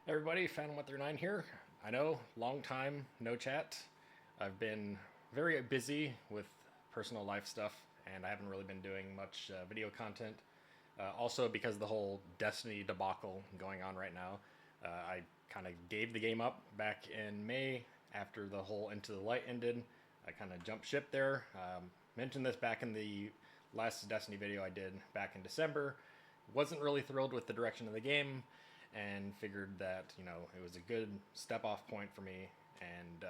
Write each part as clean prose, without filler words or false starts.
Everybody, Phantom139 here. I know, long time, no chat. I've been very busy with personal life stuff, and I haven't really been doing much video content. Also, because of the whole Destiny debacle going on right now, I kind of gave the game up back in May after the whole Into the Light ended. I kind of jumped ship there. Mentioned this back in the last Destiny video I did back in December. Wasn't really thrilled with the direction of the game, and figured that it was a good step off point for me. And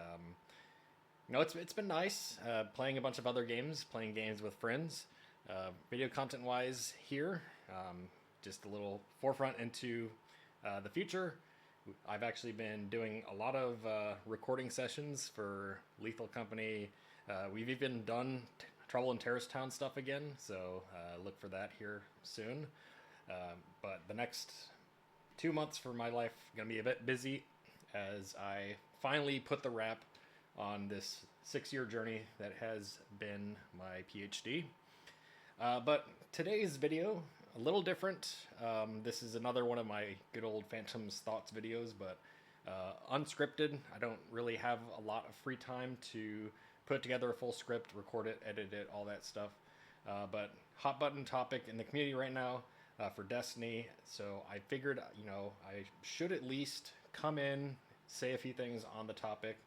it's been nice playing a bunch of other games, playing games with friends. Video content wise, here, just a little forefront into the future. I've actually been doing a lot of recording sessions for Lethal Company. We've even done Trouble in Terrace Town stuff again, so look for that here soon. But the next 2 months for my life gonna be a bit busy as I finally put the wrap on this 6-year journey that has been my PhD. But today's video, a little different. This is another one of my good old Phantom's Thoughts videos, but unscripted. I don't really have a lot of free time to put together a full script, record it, edit it, all that stuff. But hot button topic in the community right now for Destiny. So I figured, I should at least come in, say a few things on the topic,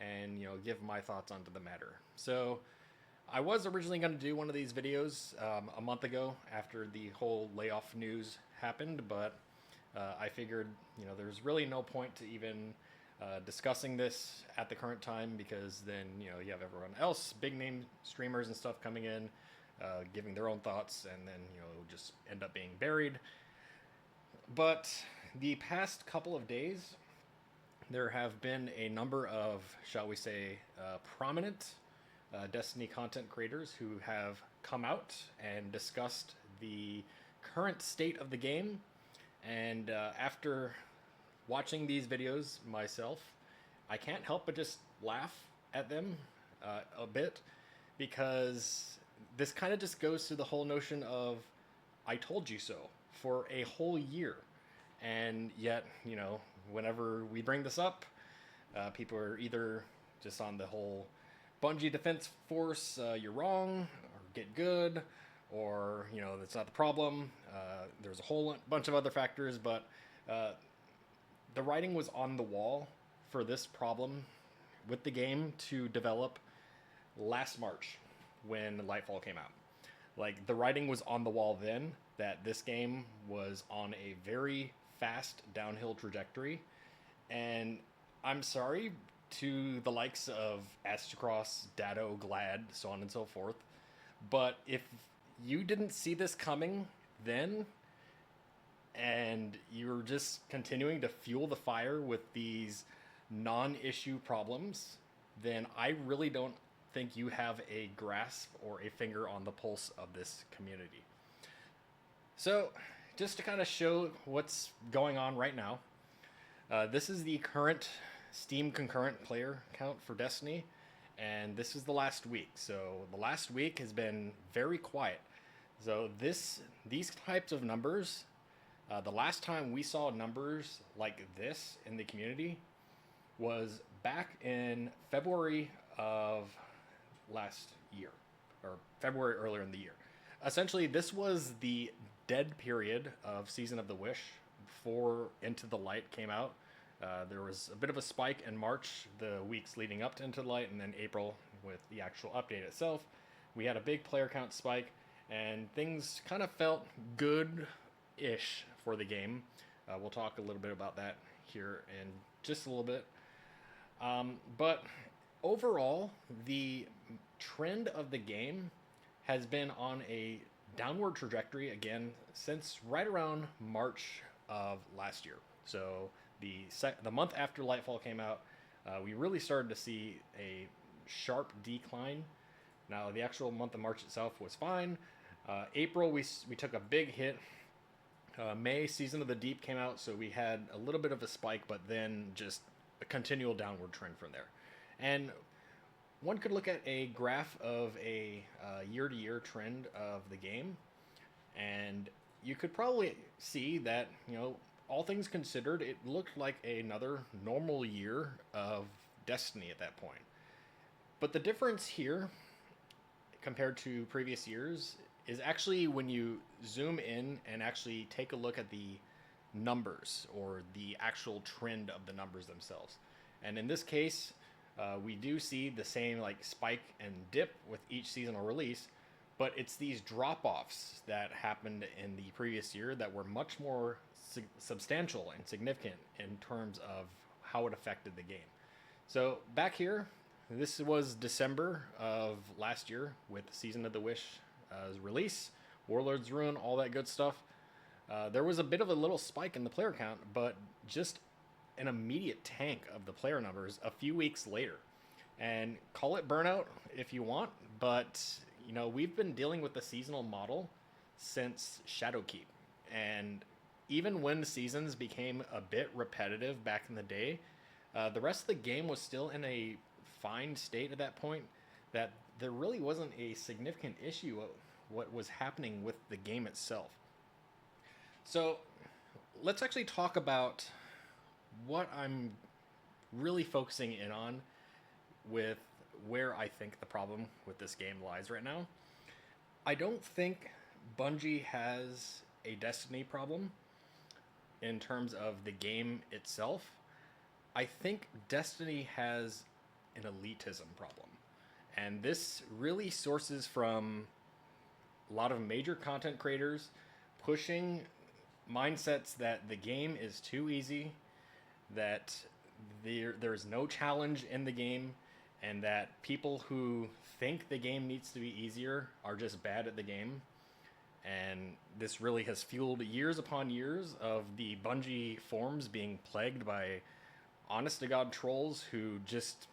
and, give my thoughts onto the matter. So I was originally going to do one of these videos a month ago after the whole layoff news happened, but I figured, there's really no point to even discussing this at the current time, because then, you have everyone else, big name streamers and stuff coming in, giving their own thoughts, and then, just end up being buried. But the past couple of days, there have been a number of, shall we say, prominent Destiny content creators who have come out and discussed the current state of the game. And after watching these videos myself, I can't help but just laugh at them a bit, because this kind of just goes to the whole notion of I told you so for a whole year. And yet, whenever we bring this up, people are either just on the whole Bungie defense force, you're wrong, or get good, or, that's not the problem. There's a whole bunch of other factors, but the writing was on the wall for this problem with the game to develop last March when Lightfall came out. Like, the writing was on the wall then that this game was on a very fast downhill trajectory. And I'm sorry to the likes of Astacross, Dado, Glad, so on and so forth, but if you didn't see this coming then, and you're just continuing to fuel the fire with these non-issue problems, then I really don't think you have a grasp or a finger on the pulse of this community. So, just to kind of show what's going on right now, this is the current Steam concurrent player count for Destiny, and this is the last week. So the last week has been very quiet. So these types of numbers, the last time we saw numbers like this in the community was back in February of last year, or February earlier in the year. Essentially, this was the dead period of Season of the Wish before Into the Light came out. There was a bit of a spike in March, the weeks leading up to Into the Light, and then April with the actual update itself. We had a big player count spike, and things kind of felt good-ish for the game. We'll talk a little bit about that here in just a little bit. But overall, the trend of the game has been on a downward trajectory again since right around March of last year. So the month after Lightfall came out, we really started to see a sharp decline. Now, the actual month of March itself was fine. April, we took a big hit. May, Season of the Deep came out, so we had a little bit of a spike, but then just a continual downward trend from there. And one could look at a graph of a year-to-year trend of the game, and you could probably see that, all things considered, it looked like another normal year of Destiny at that point. But the difference here compared to previous years is actually when you zoom in and actually take a look at the numbers or the actual trend of the numbers themselves. And in this case, we do see the same like spike and dip with each seasonal release, but it's these drop-offs that happened in the previous year that were much more substantial and significant in terms of how it affected the game. So back here, this was December of last year with Season of the Wish release, Warlord's Ruin, all that good stuff. There was a bit of a little spike in the player count, but just an immediate tank of the player numbers a few weeks later. And call it burnout if you want, but you know, we've been dealing with the seasonal model since Shadowkeep. And even when seasons became a bit repetitive back in the day, the rest of the game was still in a fine state at that point, that there really wasn't a significant issue of what was happening with the game itself. So let's actually talk about what I'm really focusing in on with where I think the problem with this game lies right now. I don't think Bungie has a Destiny problem in terms of the game itself. I think Destiny has an elitism problem. And this really sources from a lot of major content creators pushing mindsets that the game is too easy, that there's no challenge in the game, and that people who think the game needs to be easier are just bad at the game. And this really has fueled years upon years of the Bungie forums being plagued by honest-to-God trolls who just,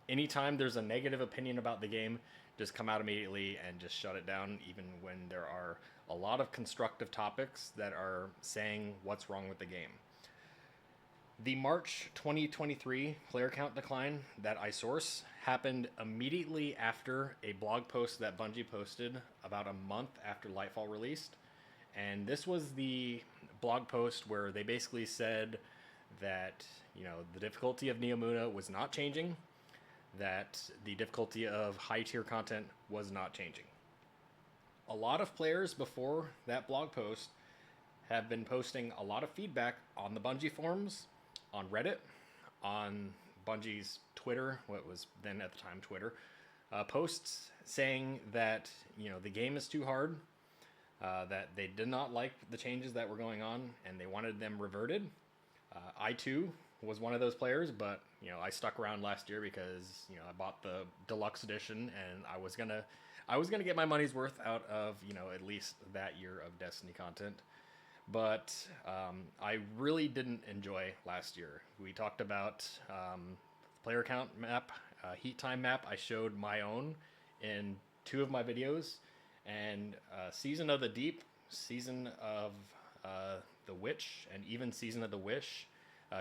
anytime there's a negative opinion about the game, just come out immediately and just shut it down, even when there are a lot of constructive topics that are saying what's wrong with the game. The March 2023 player count decline that I source happened immediately after a blog post that Bungie posted about a month after Lightfall released. And this was the blog post where they basically said that, you know, the difficulty of Neomuna was not changing, that the difficulty of high tier content was not changing. A lot of players before that blog post have been posting a lot of feedback on the Bungie forums, on Reddit, on Bungie's Twitter, what was then at the time Twitter, posts saying that, you know, the game is too hard, that they did not like the changes that were going on and they wanted them reverted. I too was one of those players, but you know, I stuck around last year because, you know, I bought the deluxe edition and I was gonna get my money's worth out of, you know, at least that year of Destiny content. But I really didn't enjoy last year. We talked about player count map, heat time map. I showed my own in 2 of my videos, and Season of the Deep, Season of the Witch, and even Season of the Wish,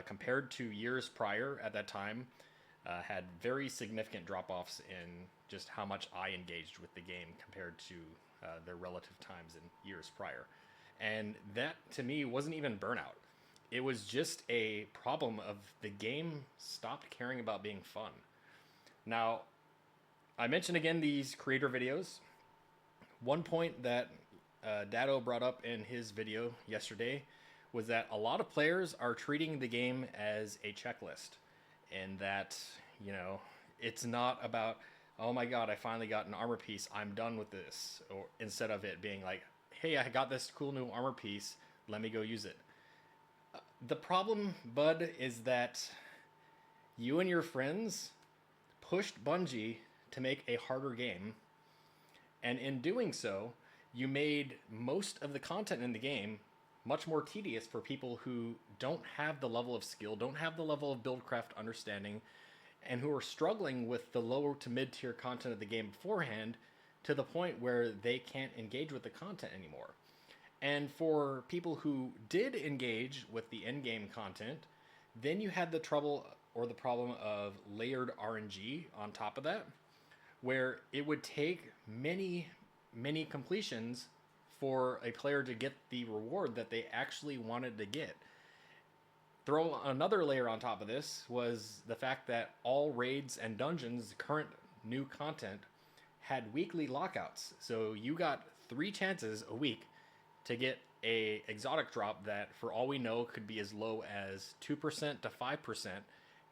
compared to years prior at that time, had very significant drop-offs in just how much I engaged with the game compared to their relative times in years prior. And that, to me, wasn't even burnout. It was just a problem of the game stopped caring about being fun. Now, I mentioned again these creator videos. One point that Dado brought up in his video yesterday was that a lot of players are treating the game as a checklist. And that, you know, it's not about, oh my god, I finally got an armor piece, I'm done with this. Or instead of it being like, hey, I got this cool new armor piece, let me go use it. The problem, bud, is that you and your friends pushed Bungie to make a harder game, and in doing so, you made most of the content in the game much more tedious for people who don't have the level of skill, don't have the level of buildcraft understanding, and who are struggling with the lower to mid-tier content of the game beforehand, to the point where they can't engage with the content anymore. And for people who did engage with the endgame content, then you had the trouble or the problem of layered RNG on top of that, where it would take many, many completions for a player to get the reward that they actually wanted to get. throw another layer on top of this was the fact that all raids and dungeons, current new content, had weekly lockouts. So you got 3 chances a week to get a exotic drop that, for all we know, could be as low as 2% to 5%.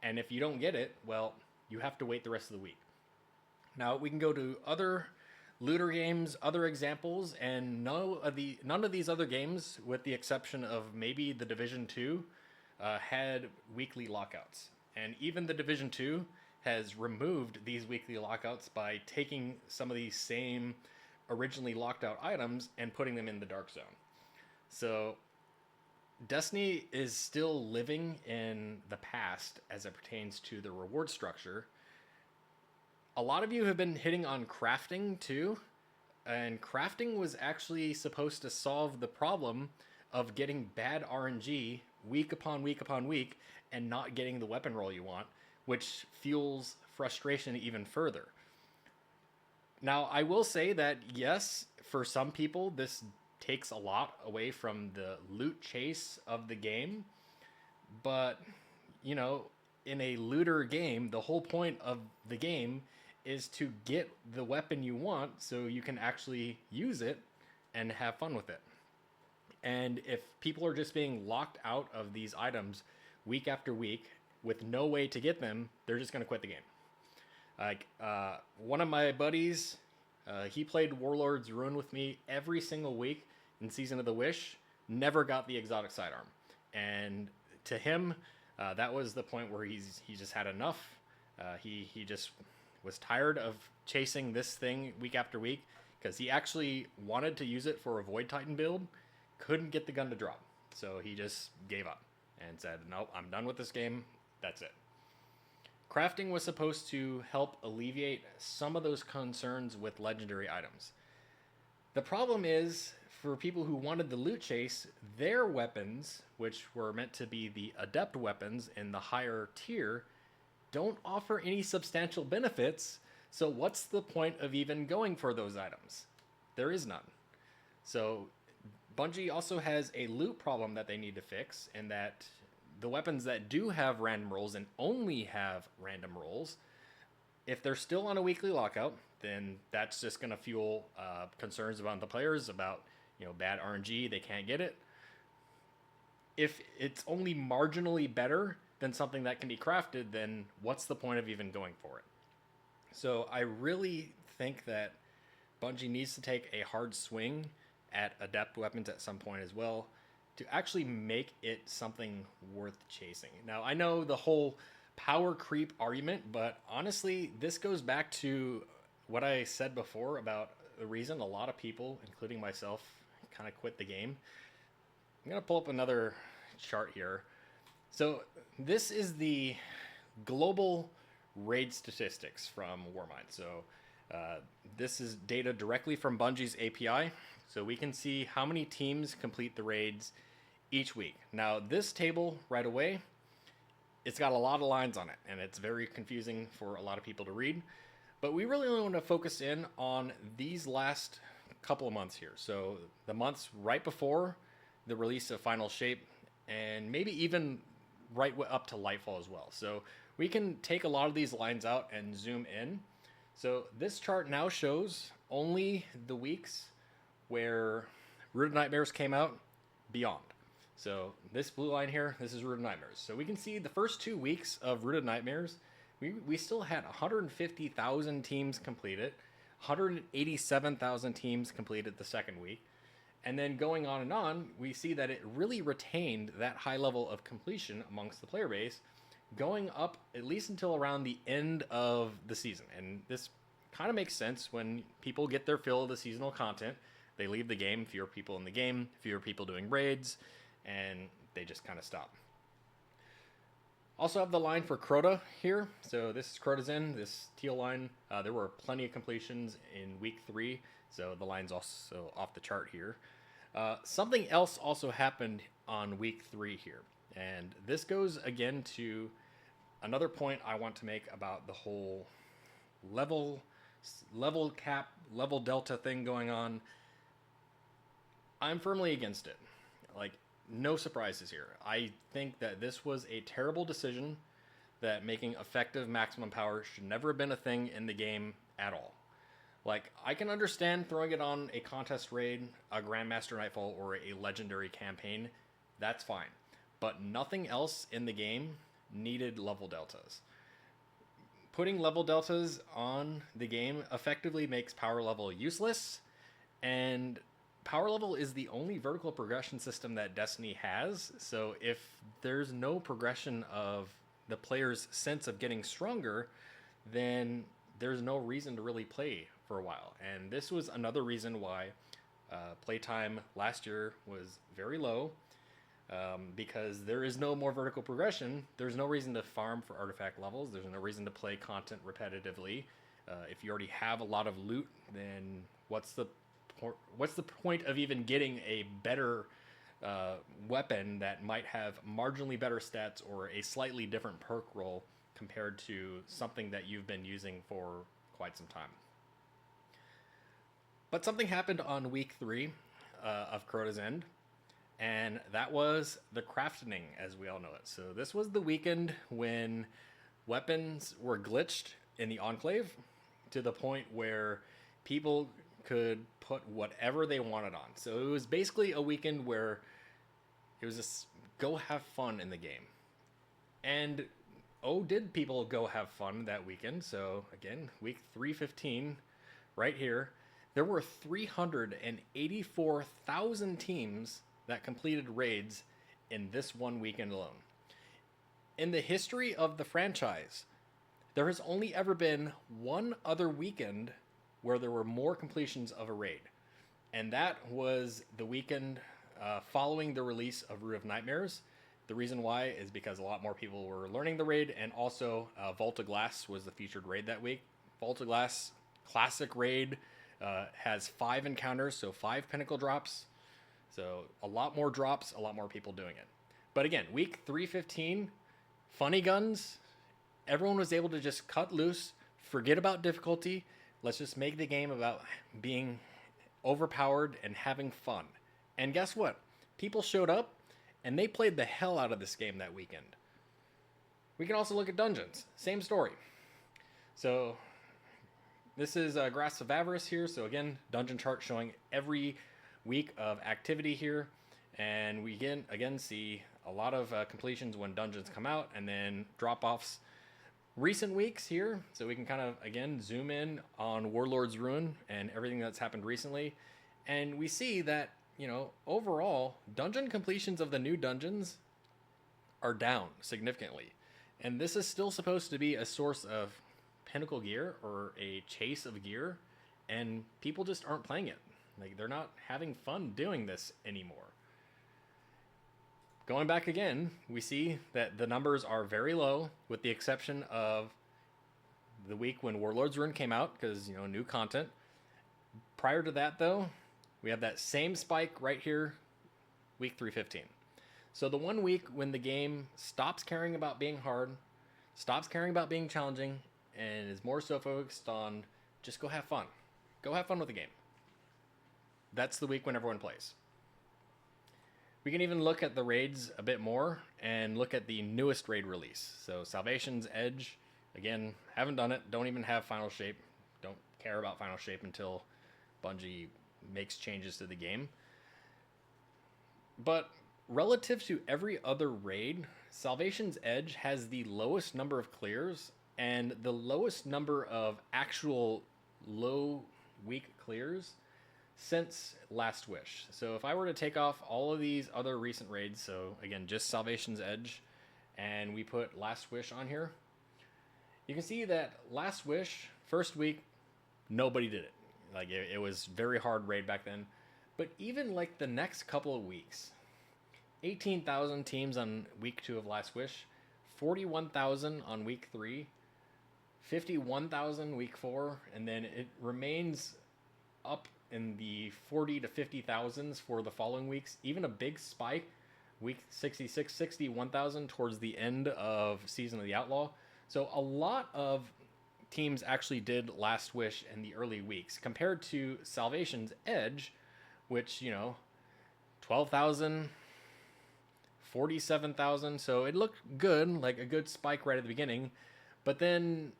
And if you don't get it, well, you have to wait the rest of the week. Now we can go to other looter games, other examples, and none of these other games, with the exception of maybe the Division 2, had weekly lockouts. And even the Division 2 has removed these weekly lockouts by taking some of these same originally locked out items and putting them in the dark zone. So Destiny is still living in the past as it pertains to the reward structure. A lot of you have been hitting on crafting too, and crafting was actually supposed to solve the problem of getting bad RNG week upon week upon week and not getting the weapon roll you want, which fuels frustration even further. Now, I will say that yes, for some people, this takes a lot away from the loot chase of the game, but you know, in a looter game, the whole point of the game is to get the weapon you want so you can actually use it and have fun with it. And if people are just being locked out of these items week after week with no way to get them, they're just going to quit the game. Like, one of my buddies, he played Warlord's Ruin with me every single week in Season of the Wish, never got the exotic sidearm. And to him, that was the point where he just had enough. He just was tired of chasing this thing week after week, because he actually wanted to use it for a Void Titan build, couldn't get the gun to drop. So he just gave up and said, nope, I'm done with this game. That's it. Crafting was supposed to help alleviate some of those concerns with legendary items. The problem is, for people who wanted the loot chase, their weapons, which were meant to be the adept weapons in the higher tier, don't offer any substantial benefits. So what's the point of even going for those items? There is none. So Bungie also has a loot problem that they need to fix, in that the weapons that do have random rolls and only have random rolls, if they're still on a weekly lockout, then that's just going to fuel concerns about the players about, you know, bad RNG, they can't get it. If it's only marginally better than something that can be crafted, then what's the point of even going for it? So I really think that Bungie needs to take a hard swing at adept weapons at some point as well, to actually make it something worth chasing. Now, I know the whole power creep argument, but honestly, this goes back to what I said before about the reason a lot of people, including myself, kind of quit the game. I'm going to pull up another chart here. So this is the global raid statistics from Warmind. So this is data directly from Bungie's API. So we can see how many teams complete the raids each week. Now this table right away, it's got a lot of lines on it, and it's very confusing for a lot of people to read. But we really only want to focus in on these last couple of months here. So the months right before the release of Final Shape, and maybe even right up to Lightfall as well. So we can take a lot of these lines out and zoom in. So this chart now shows only the weeks where Rooted Nightmares came out beyond. So this blue line here, this is Rooted Nightmares. So we can see the first 2 weeks of Rooted Nightmares, we still had 150,000 teams complete it, 187,000 teams completed the second week. And then going on, we see that it really retained that high level of completion amongst the player base, going up at least until around the end of the season. And this kind of makes sense when people get their fill of the seasonal content. They leave the game, fewer people in the game, fewer people doing raids, and they just kind of stop. Also have the line for Crota here. So this is Crota's End, this teal line. There were plenty of completions in week 3, so the line's also off the chart here. Something else also happened on week 3 here, and this goes again to another point I want to make about the whole level cap, level delta thing going on. I'm firmly against it. Like, no surprises here. I think that this was a terrible decision, that making effective maximum power should never have been a thing in the game at all. Like, I can understand throwing it on a contest raid, a Grandmaster Nightfall, or a legendary campaign. That's fine. But nothing else in the game needed level deltas. Putting level deltas on the game effectively makes power level useless, and power level is the only vertical progression system that Destiny has. So if there's no progression of the player's sense of getting stronger, then there's no reason to really play for a while. And this was another reason why playtime last year was very low, because there is no more vertical progression. There's no reason to farm for artifact levels. There's no reason to play content repetitively. If you already have a lot of loot, then what's the point of even getting a better weapon that might have marginally better stats or a slightly different perk roll compared to something that you've been using for quite some time? But something happened on week 3 of Crota's End, and that was the crafting, as we all know it. So this was the weekend when weapons were glitched in the Enclave to the point where people could put whatever they wanted on. So it was basically a weekend where it was just go have fun in the game. And did people go have fun that weekend? So again, week 315, right here, there were 384,000 teams that completed raids in this one weekend alone. In the history of the franchise, there has only ever been one other weekend where there were more completions of a raid. And that was the weekend following the release of Root of Nightmares. The reason why is because a lot more people were learning the raid, and also Vault of Glass was the featured raid that week. Vault of Glass classic raid has 5 encounters, so 5 pinnacle drops. So a lot more drops, a lot more people doing it. But again, week 315, funny guns. Everyone was able to just cut loose, forget about difficulty. Let's just make the game about being overpowered and having fun. And guess what? People showed up, and they played the hell out of this game that weekend. We can also look at dungeons. Same story. So this is Grasp of Avarice here. So again, dungeon chart showing every week of activity here. And we again see a lot of completions when dungeons come out, and then drop-offs recent weeks here. So we can kind of, again, zoom in on Warlord's Ruin and everything that's happened recently. And we see that, overall, dungeon completions of the new dungeons are down significantly. And this is still supposed to be a source of pinnacle gear or a chase of gear, and people just aren't playing it. Like, they're not having fun doing this anymore. Going back again, we see that the numbers are very low, with the exception of the week when Warlord's Ruin came out, because, new content. Prior to that, though, we have that same spike right here, week 315. So the one week when the game stops caring about being hard, stops caring about being challenging, and is more so focused on just go have fun. Go have fun with the game. That's the week when everyone plays. We can even look at the raids a bit more and look at the newest raid release. So Salvation's Edge, again, haven't done it, don't even have Final Shape, don't care about Final Shape until Bungie makes changes to the game. But relative to every other raid, Salvation's Edge has the lowest number of clears and the lowest number of actual low week clears since Last Wish. So if I were to take off all of these other recent raids, so again, just Salvation's Edge, and we put Last Wish on here, you can see that Last Wish, first week, nobody did it. Like, it was very hard raid back then. But even like the next couple of weeks, 18,000 teams on week 2 of Last Wish, 41,000 on week 3, 51,000 week 4, and then it remains up in the 40 to 50,000s for the following weeks. Even a big spike, week 66, 61,000 towards the end of Season of the Outlaw. So a lot of teams actually did Last Wish in the early weeks compared to Salvation's Edge, which, 12,000 47,000. So it looked good, like a good spike right at the beginning. But then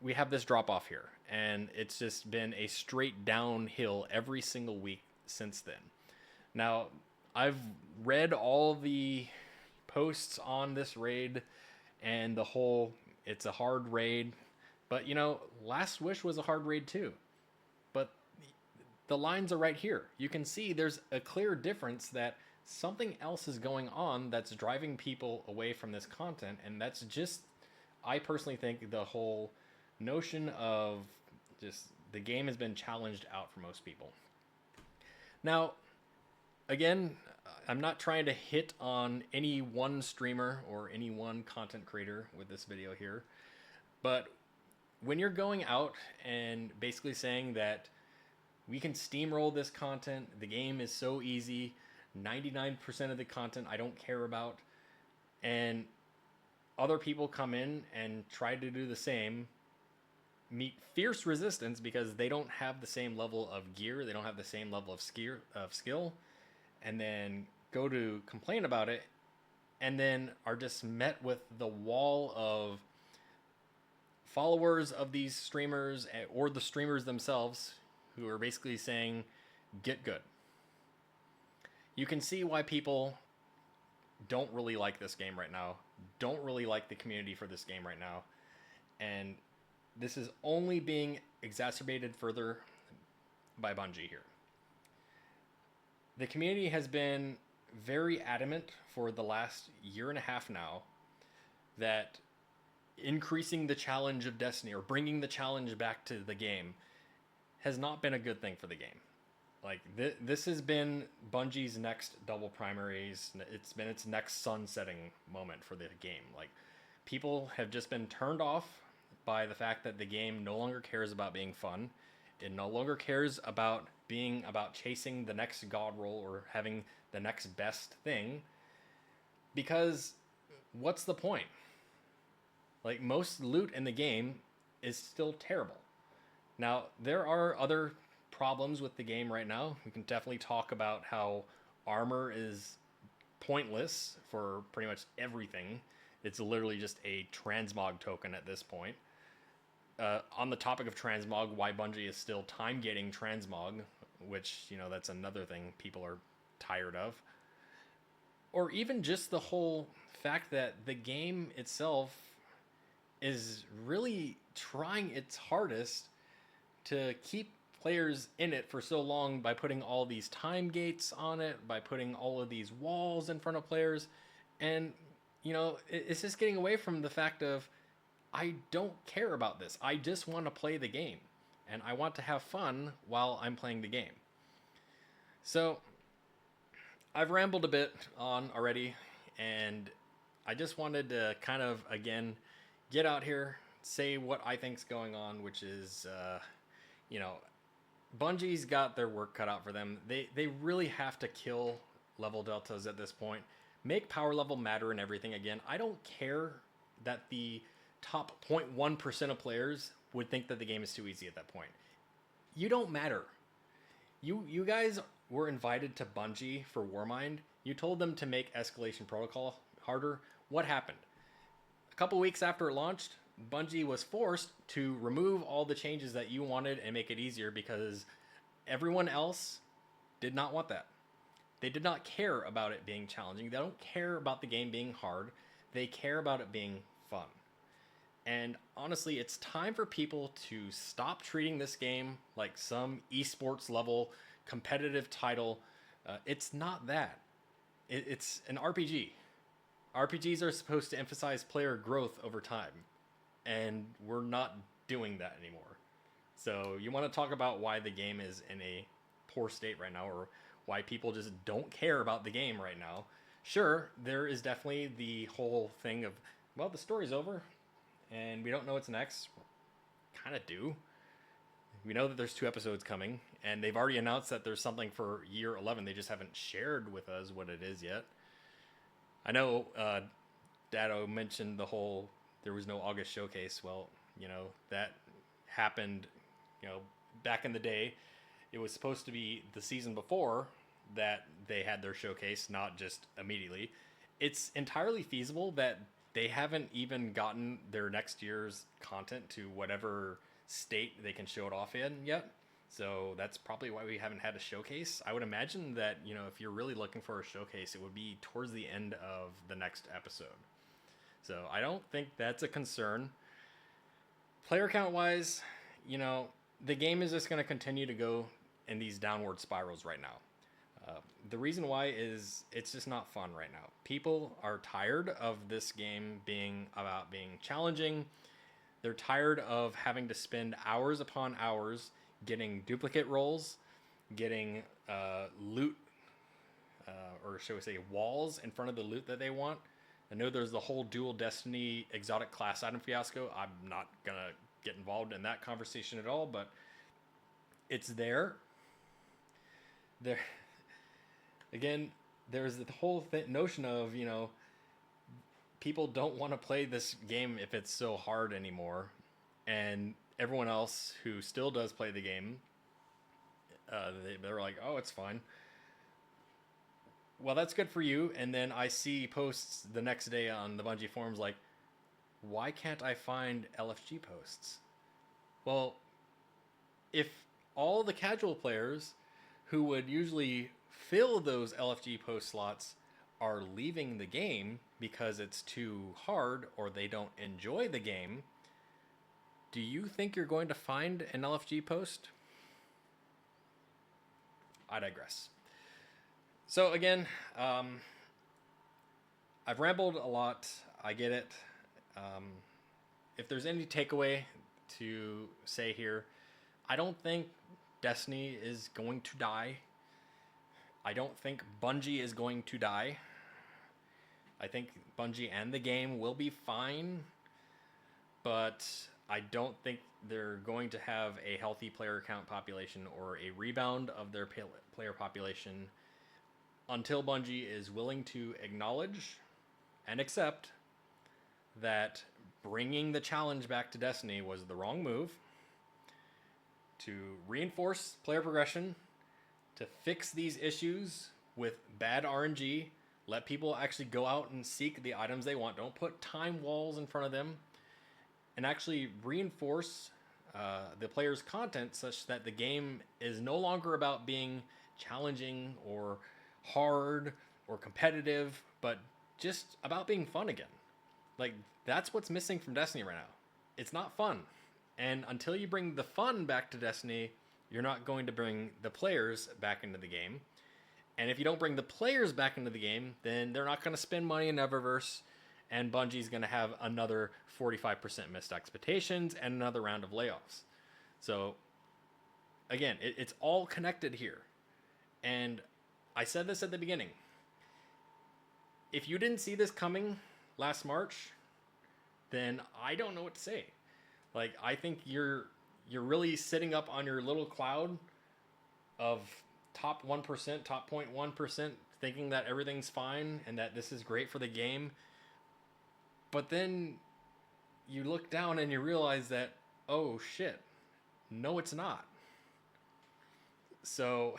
we have this drop off here, and it's just been a straight downhill every single week since then. Now, I've read all the posts on this raid and the whole it's a hard raid, but Last Wish was a hard raid too. But the lines are right here. You can see there's a clear difference that something else is going on that's driving people away from this content, and that's just, I personally think, the whole notion of just the game has been challenged out for most people. Now, again, I'm not trying to hit on any one streamer or any one content creator with this video here, but when you're going out and basically saying that we can steamroll this content, the game is so easy, 99% of the content I don't care about, and other people come in and try to do the same, meet fierce resistance because they don't have the same level of gear, they don't have the same level of skill, and then go to complain about it, and then are just met with the wall of followers of these streamers or the streamers themselves who are basically saying, get good. You can see why people don't really like this game right now, don't really like the community for this game right now, and this is only being exacerbated further by Bungie here. The community has been very adamant for the last year and a half now that increasing the challenge of Destiny or bringing the challenge back to the game has not been a good thing for the game. Like, this has been Bungie's next double primaries. It's been its next sunsetting moment for the game. Like, people have just been turned off by the fact that the game no longer cares about being fun. It no longer cares about being about chasing the next god roll or having the next best thing. Because what's the point? Like, most loot in the game is still terrible. Now, there are other problems with the game right now. We can definitely talk about how armor is pointless for pretty much everything. It's literally just a transmog token at this point. On the topic of transmog, why Bungie is still time-gating transmog, which, that's another thing people are tired of. Or even just the whole fact that the game itself is really trying its hardest to keep players in it for so long by putting all these time gates on it, by putting all of these walls in front of players. And, it's just getting away from the fact of, I don't care about this. I just want to play the game. And I want to have fun while I'm playing the game. So, I've rambled a bit on already, and I just wanted to kind of, again, get out here, say what I think's going on, which is, Bungie's got their work cut out for them. They really have to kill level deltas at this point. Make power level matter and everything again. I don't care that the top 0.1% of players would think that the game is too easy at that point. You don't matter. You guys were invited to Bungie for Warmind. You told them to make Escalation Protocol harder. What happened? A couple weeks after it launched, Bungie was forced to remove all the changes that you wanted and make it easier because everyone else did not want that. They did not care about it being challenging. They don't care about the game being hard. They care about it being fun. And honestly, it's time for people to stop treating this game like some esports level competitive title. It's not that. It's an RPG. RPGs are supposed to emphasize player growth over time. And we're not doing that anymore. So you want to talk about why the game is in a poor state right now, or why people just don't care about the game right now. Sure, there is definitely the whole thing of, well, the story's over, and we don't know what's next. Kind of do. We know that there's 2 episodes coming, and they've already announced that there's something for year 11. They just haven't shared with us what it is yet. I know Dado mentioned the whole, there was no August showcase. Well, that happened, back in the day. It was supposed to be the season before that they had their showcase, not just immediately. it's entirely feasible that they haven't even gotten their next year's content to whatever state they can show it off in yet. So that's probably why we haven't had a showcase. I would imagine that, if you're really looking for a showcase, it would be towards the end of the next episode. So I don't think that's a concern. Player count wise, the game is just going to continue to go in these downward spirals right now. The reason why is it's just not fun right now. People are tired of this game being about being challenging. They're tired of having to spend hours upon hours getting duplicate rolls, getting loot, or shall we say walls in front of the loot that they want. I know there's the whole dual destiny exotic class item fiasco. I'm not going to get involved in that conversation at all, but it's there. Again, there's the whole notion of, people don't want to play this game if it's so hard anymore. And everyone else who still does play the game, they're like, oh, it's fine. Well, that's good for you. And then I see posts the next day on the Bungie forums like, why can't I find LFG posts? Well, if all the casual players who would usually fill those LFG post slots are leaving the game because it's too hard or they don't enjoy the game, do you think you're going to find an LFG post? I digress. So again, I've rambled a lot. I get it. If there's any takeaway to say here, I don't think Destiny is going to die. I don't think Bungie is going to die. I think Bungie and the game will be fine, but I don't think they're going to have a healthy player count population or a rebound of their player population until Bungie is willing to acknowledge and accept that bringing the challenge back to Destiny was the wrong move, to reinforce player progression, to fix these issues with bad RNG, let people actually go out and seek the items they want. Don't put time walls in front of them, and actually reinforce the player's content such that the game is no longer about being challenging or hard or competitive, but just about being fun again. Like, that's what's missing from Destiny right now. It's not fun. And until you bring the fun back to Destiny, you're not going to bring the players back into the game. And if you don't bring the players back into the game, then they're not going to spend money in Eververse, and Bungie's going to have another 45% missed expectations and another round of layoffs. So, again, it's all connected here. And I said this at the beginning. If you didn't see this coming last March, then I don't know what to say. Like, I think you're really sitting up on your little cloud of top 1%, top 0.1%, thinking that everything's fine and that this is great for the game. But then you look down and you realize that, oh shit, no it's not. So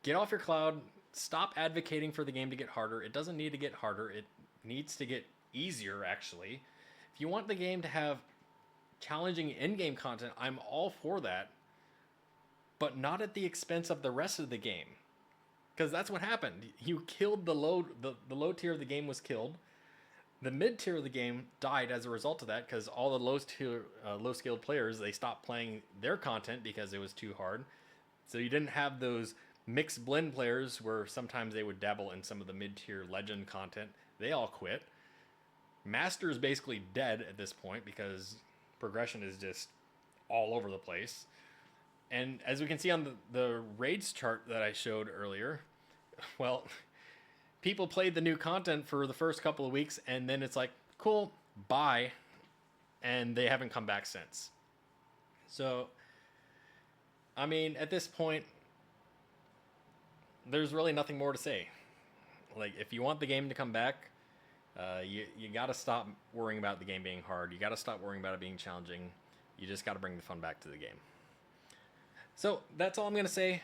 get off your cloud, stop advocating for the game to get harder. It doesn't need to get harder. It needs to get easier, actually. If you want the game to have challenging in-game content, I'm all for that, but not at the expense of the rest of the game, because that's what happened. You killed the low tier of the game was killed. The mid tier of the game died as a result of that, because all the low skilled players, they stopped playing their content because it was too hard. So you didn't have those mixed blend players where sometimes they would dabble in some of the mid tier legend content. They all quit. Master is basically dead at this point because progression is just all over the place. And as we can see on the raids chart that I showed earlier, well, people played the new content for the first couple of weeks, and then it's like, cool, bye, and they haven't come back since. So, I mean, at this point, there's really nothing more to say. Like, if you want the game to come back, you got to stop worrying about the game being hard. You got to stop worrying about it being challenging. You just got to bring the fun back to the game. So that's all I'm going to say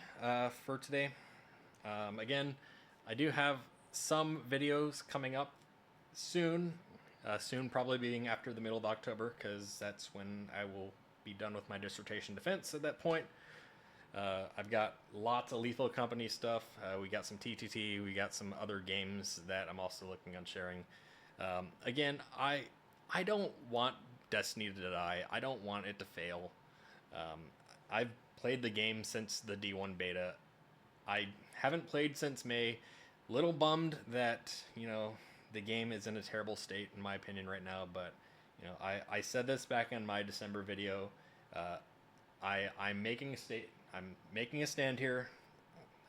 for today. Again, I do have some videos coming up soon. Soon probably being after the middle of October, because that's when I will be done with my dissertation defense at that point. I've got lots of Lethal Company stuff. We got some TTT. We got some other games that I'm also looking on sharing. Again, I don't want Destiny to die. I don't want it to fail. I've played the game since the D1 beta. I haven't played since May. Little bummed that, the game is in a terrible state, in my opinion, right now. But, I said this back in my December video. I'm making a stand here.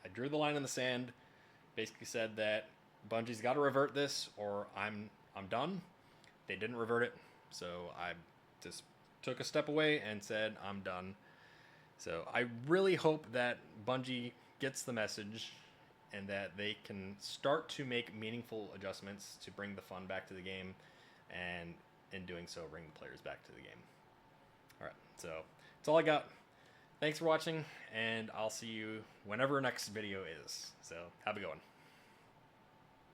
I drew the line in the sand. Basically said that Bungie's got to revert this, or I'm done. They didn't revert it, so I just took a step away and said I'm done. So I really hope that Bungie gets the message and that they can start to make meaningful adjustments to bring the fun back to the game, and in doing so, bring the players back to the game. All right, so that's all I got. Thanks for watching, and I'll see you whenever next video is. So have a good one.